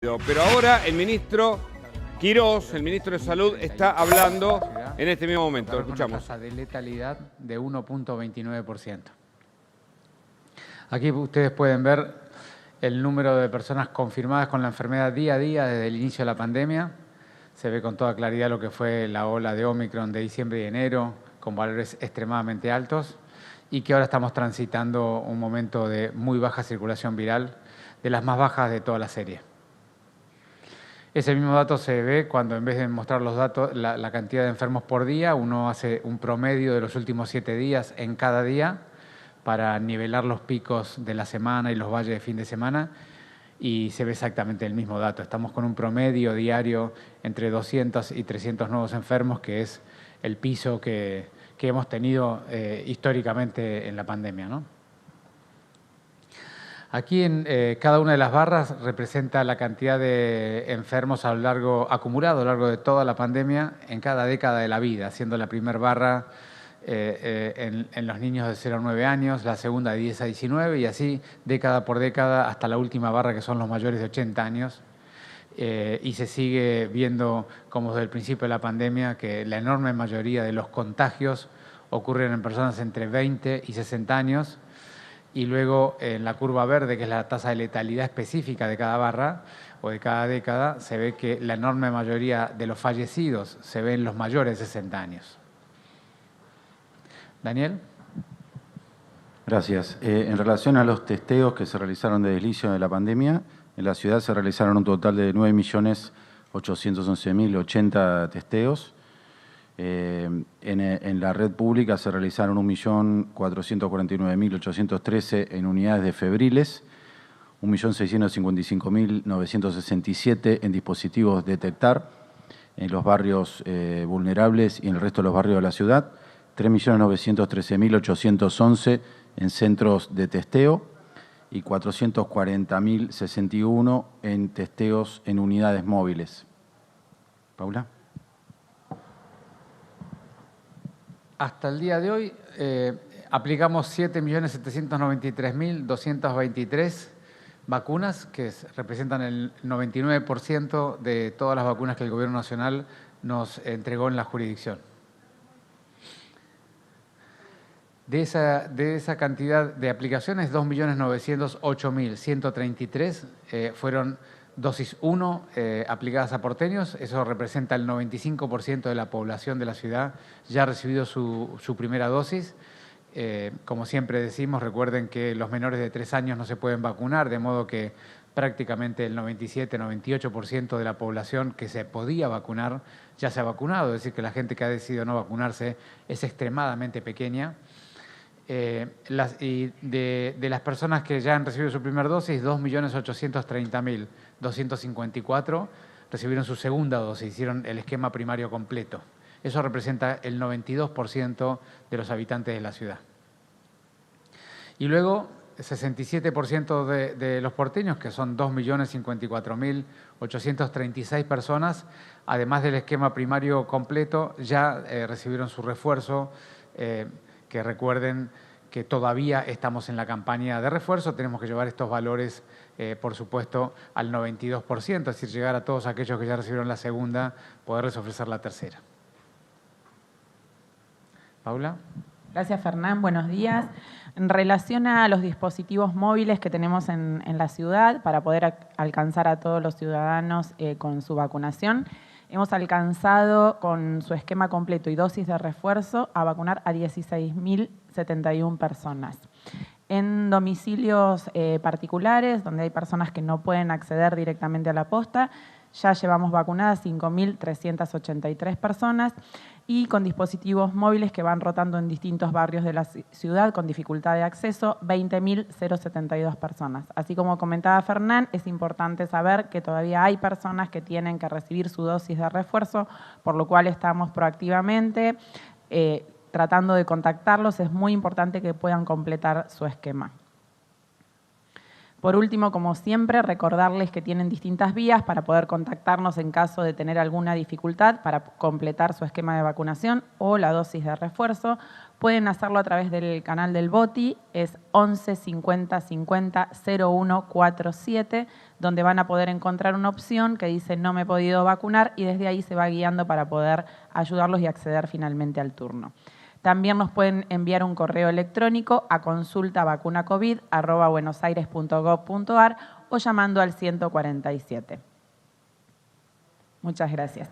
Pero ahora el ministro Quirós, el ministro de Salud, está hablando en este mismo momento. Lo escuchamos. Una tasa de letalidad de 1.29%. Aquí ustedes pueden ver el número de personas confirmadas con la enfermedad día a día desde el inicio de la pandemia. Se ve con toda claridad lo que fue la ola de Omicron de diciembre y enero, con valores extremadamente altos, y que ahora estamos transitando un momento de muy baja circulación viral, de las más bajas de toda la serie. Ese mismo dato se ve cuando, en vez de mostrar los datos, la cantidad de enfermos por día, uno hace un promedio de los últimos 7 días en cada día para nivelar los picos de la semana y los valles de fin de semana, y se ve exactamente el mismo dato. Estamos con un promedio diario entre 200 y 300 nuevos enfermos, que es el piso que hemos tenido históricamente en la pandemia, ¿no? Aquí en cada una de las barras representa la cantidad de enfermos acumulado a lo largo de toda la pandemia en cada década de la vida, siendo la primera barra en los niños de 0 a 9 años, la segunda de 10 a 19 y así década por década hasta la última barra, que son los mayores de 80 años. Y se sigue viendo, como desde el principio de la pandemia, que la enorme mayoría de los contagios ocurren en personas entre 20 y 60 años. Y luego en la curva verde, que es la tasa de letalidad específica de cada barra o de cada década, se ve que la enorme mayoría de los fallecidos se ven los mayores de 60 años. Daniel. Gracias. En relación a los testeos que se realizaron desde el inicio de la pandemia, en la ciudad se realizaron un total de 9.811.080 testeos. En la red pública se realizaron 1.449.813 en unidades de febriles, 1.655.967 en dispositivos detectar en los barrios vulnerables y en el resto de los barrios de la ciudad, 3.913.811 en centros de testeo y 440.061 en testeos en unidades móviles. Paula. Hasta el día de hoy aplicamos 7.793.223 vacunas, que representan el 99% de todas las vacunas que el Gobierno Nacional nos entregó en la jurisdicción. De esa cantidad de aplicaciones, 2.908.133 fueron dosis 1 aplicadas a porteños. Eso representa el 95% de la población de la ciudad ya ha recibido su primera dosis. Como siempre decimos, recuerden que los menores de 3 años no se pueden vacunar, de modo que prácticamente el 97-98% de la población que se podía vacunar ya se ha vacunado. Es decir, que la gente que ha decidido no vacunarse es extremadamente pequeña. Y de las personas que ya han recibido su primera dosis, 2.830.254 recibieron su segunda dosis, hicieron el esquema primario completo. Eso representa el 92% de los habitantes de la ciudad. Y luego, el 67% de los porteños, que son 2.054.836 personas, además del esquema primario completo, ya recibieron su refuerzo, que recuerden que todavía estamos en la campaña de refuerzo. Tenemos que llevar estos valores, por supuesto, al 92%, es decir, llegar a todos aquellos que ya recibieron la segunda, poderles ofrecer la tercera. Paula. Gracias, Fernán. Buenos días. En relación a los dispositivos móviles que tenemos en la ciudad para poder alcanzar a todos los ciudadanos con su vacunación, hemos alcanzado con su esquema completo y dosis de refuerzo a vacunar a 16.071 personas. En domicilios particulares, donde hay personas que no pueden acceder directamente a la posta, ya llevamos vacunadas 5.383 personas y con dispositivos móviles que van rotando en distintos barrios de la ciudad con dificultad de acceso, 20.072 personas. Así como comentaba Fernán, es importante saber que todavía hay personas que tienen que recibir su dosis de refuerzo, por lo cual estamos proactivamente tratando de contactarlos. Es muy importante que puedan completar su esquema. Por último, como siempre, recordarles que tienen distintas vías para poder contactarnos en caso de tener alguna dificultad para completar su esquema de vacunación o la dosis de refuerzo. Pueden hacerlo a través del canal del BOTI, es 11 50 50 0147, donde van a poder encontrar una opción que dice no me he podido vacunar y desde ahí se va guiando para poder ayudarlos y acceder finalmente al turno. También nos pueden enviar un correo electrónico a consultavacunacovid@buenosaires.gov.ar o llamando al 147. Muchas gracias.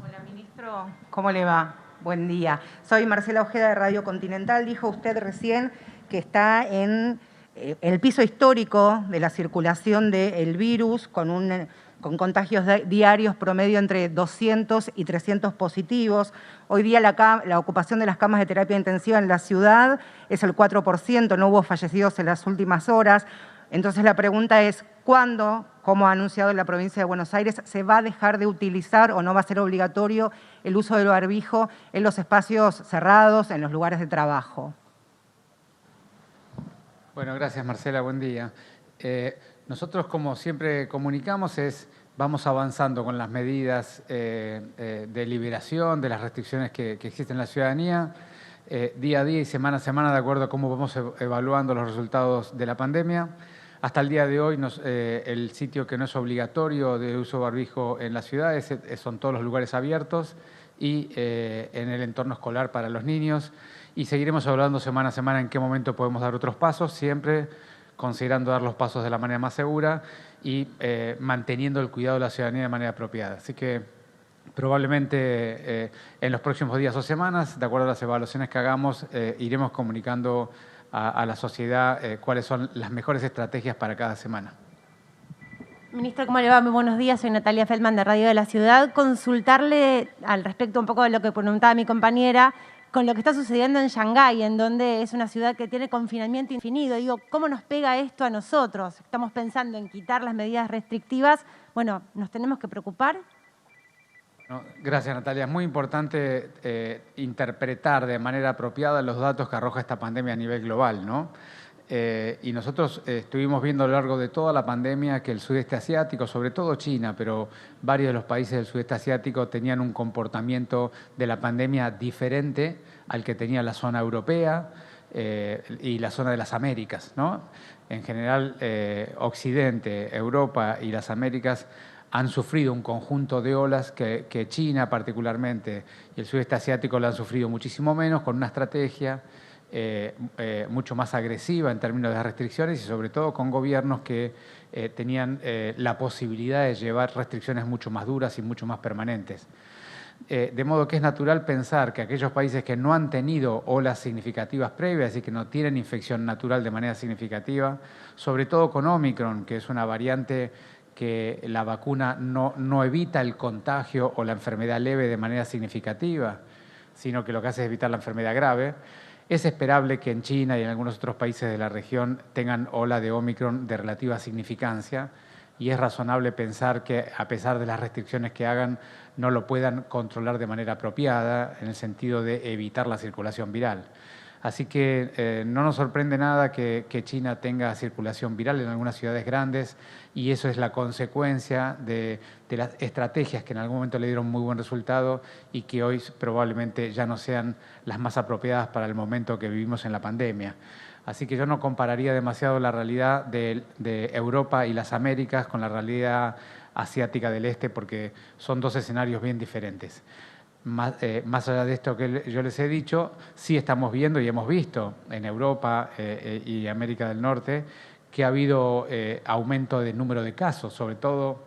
Hola, ministro. ¿Cómo le va? Buen día. Soy Marcela Ojeda de Radio Continental. Dijo usted recién que está en el piso histórico de la circulación del virus con contagios diarios promedio entre 200 y 300 positivos. Hoy día la ocupación de las camas de terapia intensiva en la ciudad es el 4%, no hubo fallecidos en las últimas horas. Entonces la pregunta es, ¿cuándo, como ha anunciado en la provincia de Buenos Aires, se va a dejar de utilizar o no va a ser obligatorio el uso del barbijo en los espacios cerrados, en los lugares de trabajo? Bueno, gracias Marcela, buen día. Nosotros, como siempre comunicamos, vamos avanzando con las medidas de liberación, de las restricciones que existen en la ciudadanía, día a día y semana a semana, de acuerdo a cómo vamos evaluando los resultados de la pandemia. Hasta el día de hoy, el sitio que no es obligatorio de uso de barbijo en la ciudad son todos los lugares abiertos y en el entorno escolar para los niños. Y seguiremos hablando semana a semana en qué momento podemos dar otros pasos, siempre considerando dar los pasos de la manera más segura y manteniendo el cuidado de la ciudadanía de manera apropiada. Así que probablemente en los próximos días o semanas, de acuerdo a las evaluaciones que hagamos, iremos comunicando a la sociedad cuáles son las mejores estrategias para cada semana. Ministro, ¿cómo le va? Muy buenos días. Soy Natalia Feldman de Radio de la Ciudad. Consultarle al respecto un poco de lo que preguntaba mi compañera con lo que está sucediendo en Shanghái, en donde es una ciudad que tiene confinamiento indefinido. Digo, ¿cómo nos pega esto a nosotros? Estamos pensando en quitar las medidas restrictivas. Bueno, ¿nos tenemos que preocupar? No, gracias, Natalia. Es muy importante interpretar de manera apropiada los datos que arroja esta pandemia a nivel global, ¿no? Y nosotros estuvimos viendo a lo largo de toda la pandemia que el sudeste asiático, sobre todo China, pero varios de los países del sudeste asiático tenían un comportamiento de la pandemia diferente al que tenía la zona europea y la zona de las Américas, ¿no? En general, Occidente, Europa y las Américas han sufrido un conjunto de olas que China particularmente y el sudeste asiático lo han sufrido muchísimo menos, con una estrategia mucho más agresiva en términos de restricciones y sobre todo con gobiernos que tenían la posibilidad de llevar restricciones mucho más duras y mucho más permanentes. De modo que es natural pensar que aquellos países que no han tenido olas significativas previas y que no tienen infección natural de manera significativa, sobre todo con Omicron, que es una variante que la vacuna no evita el contagio o la enfermedad leve de manera significativa, sino que lo que hace es evitar la enfermedad grave. Es esperable que en China y en algunos otros países de la región tengan ola de Omicron de relativa significancia y es razonable pensar que a pesar de las restricciones que hagan no lo puedan controlar de manera apropiada en el sentido de evitar la circulación viral. Así que no nos sorprende nada que China tenga circulación viral en algunas ciudades grandes y eso es la consecuencia de las estrategias que en algún momento le dieron muy buen resultado y que hoy probablemente ya no sean las más apropiadas para el momento que vivimos en la pandemia. Así que yo no compararía demasiado la realidad de Europa y las Américas con la realidad asiática del este porque son dos escenarios bien diferentes. Más allá de esto que yo les he dicho, sí estamos viendo y hemos visto en Europa y América del Norte que ha habido aumento del número de casos, sobre todo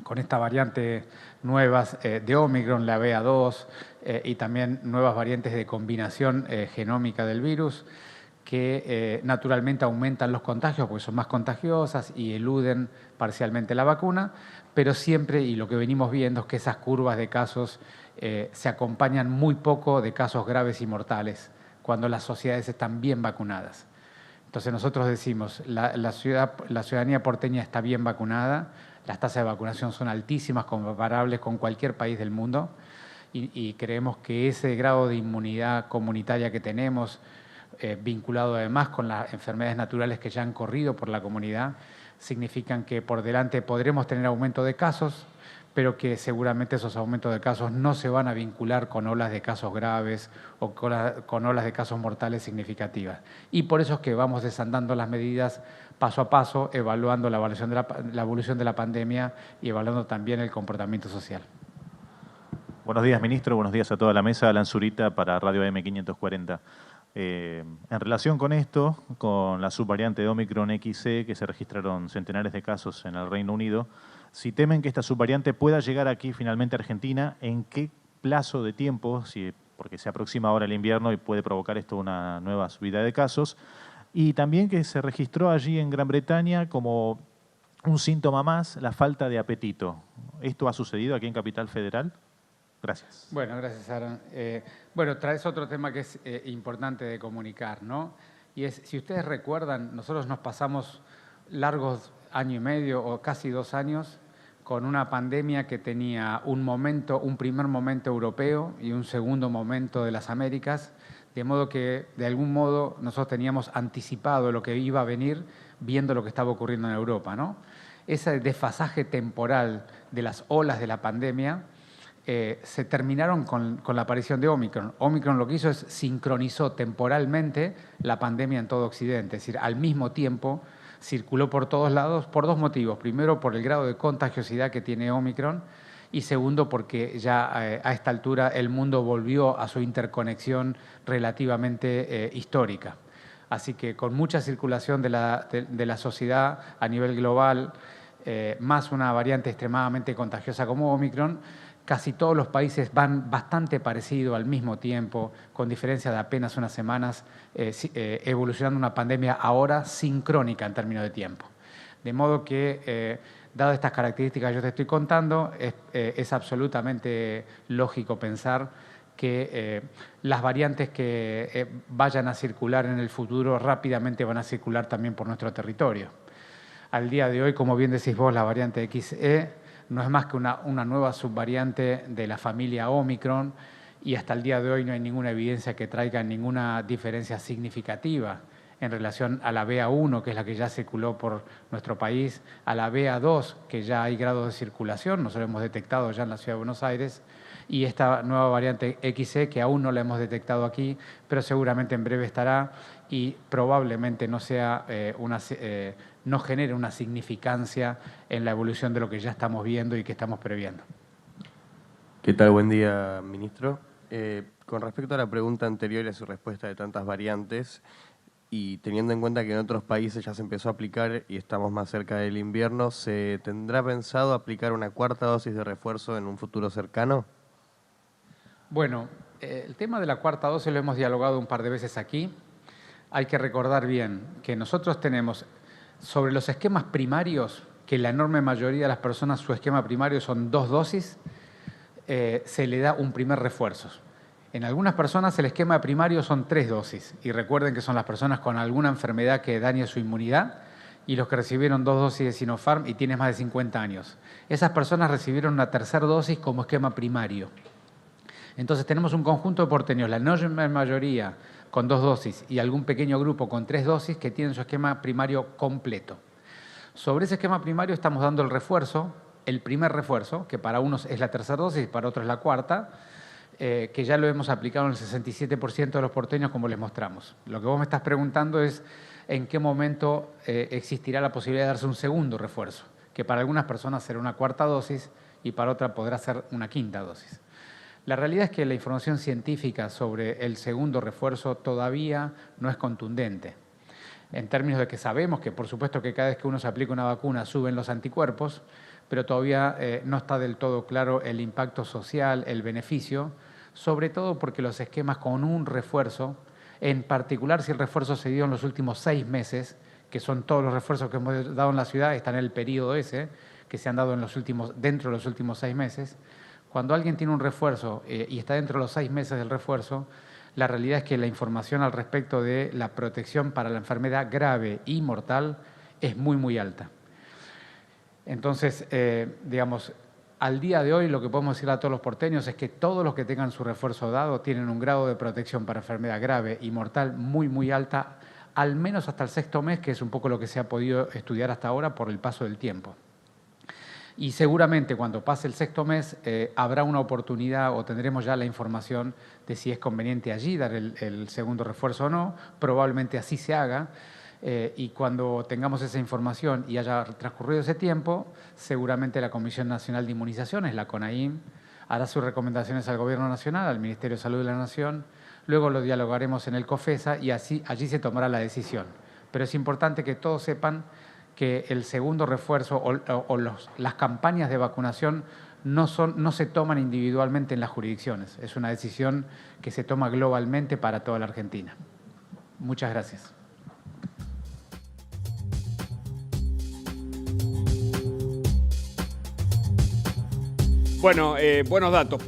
con esta variante nuevas de Omicron, la BA2, y también nuevas variantes de combinación genómica del virus, que naturalmente aumentan los contagios porque son más contagiosas y eluden parcialmente la vacuna, pero siempre, y lo que venimos viendo es que esas curvas de casos se acompañan muy poco de casos graves y mortales cuando las sociedades están bien vacunadas. Entonces nosotros decimos, la ciudadanía porteña está bien vacunada, las tasas de vacunación son altísimas, comparables con cualquier país del mundo, y creemos que ese grado de inmunidad comunitaria que tenemos, vinculado además con las enfermedades naturales que ya han corrido por la comunidad, significan que por delante podremos tener aumento de casos, pero que seguramente esos aumentos de casos no se van a vincular con olas de casos graves o con olas de casos mortales significativas. Y por eso es que vamos desandando las medidas paso a paso, evaluando la evolución de la pandemia y evaluando también el comportamiento social. Buenos días, ministro. Buenos días a toda la mesa. Alan Zurita para Radio M540. En relación con esto, con la subvariante de Omicron XE, que se registraron centenares de casos en el Reino Unido, si temen que esta subvariante pueda llegar aquí finalmente a Argentina, ¿en qué plazo de tiempo? Porque se aproxima ahora el invierno y puede provocar esto una nueva subida de casos. Y también que se registró allí en Gran Bretaña como un síntoma más la falta de apetito. ¿Esto ha sucedido aquí en Capital Federal? Gracias. Bueno, gracias, Aaron. Traes otro tema que es importante de comunicar, ¿no? Y es, si ustedes recuerdan, nosotros nos pasamos largos año y medio o casi 2 años con una pandemia que tenía un primer momento europeo y un segundo momento de las Américas, de modo que, de algún modo, nosotros teníamos anticipado lo que iba a venir viendo lo que estaba ocurriendo en Europa, ¿no? Ese desfasaje temporal de las olas de la pandemia se terminaron con la aparición de Omicron. Omicron lo que hizo es sincronizó temporalmente la pandemia en todo Occidente, es decir, al mismo tiempo circuló por todos lados por 2 motivos. Primero, por el grado de contagiosidad que tiene Omicron, y segundo, porque ya a esta altura el mundo volvió a su interconexión relativamente histórica. Así que con mucha circulación de la sociedad a nivel global, más una variante extremadamente contagiosa como Omicron, casi todos los países van bastante parecido al mismo tiempo, con diferencia de apenas unas semanas, evolucionando una pandemia ahora sincrónica en términos de tiempo. De modo que, dadas estas características que yo te estoy contando, es absolutamente lógico pensar que las variantes que vayan a circular en el futuro rápidamente van a circular también por nuestro territorio. Al día de hoy, como bien decís vos, la variante XE no es más que una nueva subvariante de la familia Omicron, y hasta el día de hoy no hay ninguna evidencia que traiga ninguna diferencia significativa en relación a la BA1, que es la que ya circuló por nuestro país, a la BA2, que ya hay grados de circulación, nosotros hemos detectado ya en la Ciudad de Buenos Aires, y esta nueva variante XE, que aún no la hemos detectado aquí, pero seguramente en breve estará, y probablemente no genere una significancia en la evolución de lo que ya estamos viendo y que estamos previendo. ¿Qué tal? Buen día, ministro. Con respecto a la pregunta anterior y a su respuesta de tantas variantes, y teniendo en cuenta que en otros países ya se empezó a aplicar y estamos más cerca del invierno, ¿se tendrá pensado aplicar una 4ª dosis de refuerzo en un futuro cercano? Bueno, el tema de la 4ª dosis lo hemos dialogado un par de veces aquí. Hay que recordar bien que nosotros tenemos sobre los esquemas primarios, que la enorme mayoría de las personas su esquema primario son 2 dosis, se le da un primer refuerzo. En algunas personas el esquema primario son 3 dosis, y recuerden que son las personas con alguna enfermedad que dañe su inmunidad y los que recibieron 2 dosis de Sinopharm y tienen más de 50 años. Esas personas recibieron una 3ª dosis como esquema primario. Entonces tenemos un conjunto de porteños, la enorme mayoría con 2 dosis y algún pequeño grupo con 3 dosis que tienen su esquema primario completo. Sobre ese esquema primario estamos dando el refuerzo, el primer refuerzo, que para unos es la 3ª dosis y para otros la 4ª, que ya lo hemos aplicado en el 67% de los porteños, como les mostramos. Lo que vos me estás preguntando es en qué momento existirá la posibilidad de darse un segundo refuerzo, que para algunas personas será una 4ª dosis y para otras podrá ser una 5ª dosis. La realidad es que la información científica sobre el segundo refuerzo todavía no es contundente, en términos de que sabemos que, por supuesto, que cada vez que uno se aplica una vacuna suben los anticuerpos, pero todavía no está del todo claro el impacto social, el beneficio, sobre todo porque los esquemas con un refuerzo, en particular si el refuerzo se dio en los últimos 6 meses, que son todos los refuerzos que hemos dado en la ciudad, están en el periodo ese, que se han dado dentro de los últimos 6 meses. Cuando alguien tiene un refuerzo y está dentro de los 6 meses del refuerzo, la realidad es que la información al respecto de la protección para la enfermedad grave y mortal es muy, muy alta. Entonces, al día de hoy lo que podemos decir a todos los porteños es que todos los que tengan su refuerzo dado tienen un grado de protección para enfermedad grave y mortal muy, muy alta, al menos hasta el 6º mes, que es un poco lo que se ha podido estudiar hasta ahora por el paso del tiempo. Y seguramente cuando pase el 6º mes habrá una oportunidad o tendremos ya la información de si es conveniente allí dar el segundo refuerzo o no. Probablemente así se haga. Y cuando tengamos esa información y haya transcurrido ese tiempo, seguramente la Comisión Nacional de Inmunizaciones, la CONAIM, hará sus recomendaciones al Gobierno Nacional, al Ministerio de Salud de la Nación. Luego lo dialogaremos en el COFESA y allí se tomará la decisión. Pero es importante que todos sepan que el segundo refuerzo o las campañas de vacunación no se toman individualmente en las jurisdicciones. Es una decisión que se toma globalmente para toda la Argentina. Muchas gracias. Bueno, buenos datos,